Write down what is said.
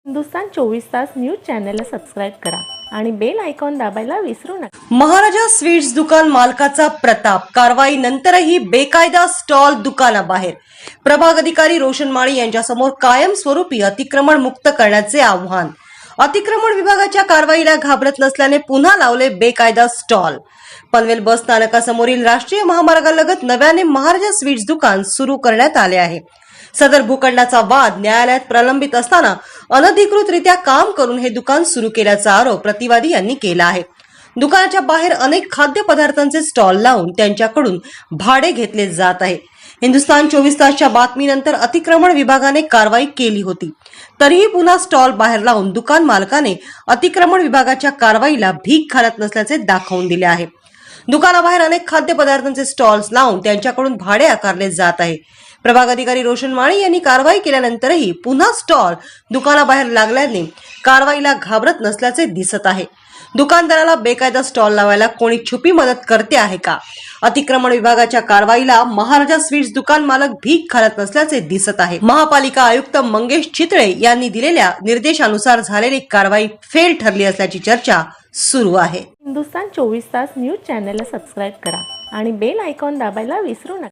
हिंदुस्तान 24 तास न्यूज चॅनलला सबस्क्राईब करा आणि बेल आयकॉन दाबायला विसरू नका। महाराजा स्वीट्स दुकान मालकाचा प्रताप, कारवाई नंतरही बेकायदा स्टॉल दुकानाबाहेर। प्रभाग अधिकारी रोशन माळी यांच्यासमोर कायमस्वरूपी अतिक्रमण मुक्त करण्याचे आव्हान। अतिक्रमण विभागाच्या कारवाईला घाबरत नसल्याने पुन्हा लावले बेकायदा स्टॉल। पनवेल बस स्थानकासमोरील राष्ट्रीय महामार्गालगत नव्याने महाराजा स्वीट्स दुकान सुरू करण्यात आले आहे। सदर भूखंडाचा वाद न्यायालयात प्रलंबित असताना अनधिकृतरित्या काम करून हे दुकान सुरू केल्याचा आरोप प्रतिवादी यांनी केला आहे। दुकानाच्या बाहेर अनेक खाद्यपदार्थांचे स्टॉल लावून त्यांच्याकडून भाडे घेतले जात आहे। हिंदुस्तान 24 तासच्या बातमीनंतर अतिक्रमण विभागाने कारवाई केली होती, तरीही पुन्हा स्टॉल बाहेर लावून दुकान मालकाने अतिक्रमण विभागाच्या कारवाईला भीक घालत नसल्याचे दाखवून दिले आहे। दुकानाबाहेर अनेक खाद्यपदार्थांचे स्टॉल्स लावून त्यांच्याकडून भाडे आकारले जात आहे। प्रभाग अधिकारी रोशन माळी यांनी कारवाई केल्यानंतरही पुन्हा स्टॉल दुकानाबाहेर लागल्याने कारवाईला घाबरत नसल्याचे दिसत आहे। दुकानदाराला बेकायदा स्टॉल लावायला कोणी छुपी मदत करते आहे का? अतिक्रमण विभागाच्या कारवाईला महाराजा स्वीट्स दुकान मालक भीक घालत नसल्याचे दिसत आहे। महापालिका आयुक्त मंगेश चितळे यांनी दिलेल्या निर्देशानुसार झालेली कारवाई फेल ठरली असल्याची चर्चा सुरू आहे। हिंदुस्तान 24 तास न्यूज चॅनलला सबस्क्राईब करा आणि बेल आयकॉन दाबायला विसरू नका।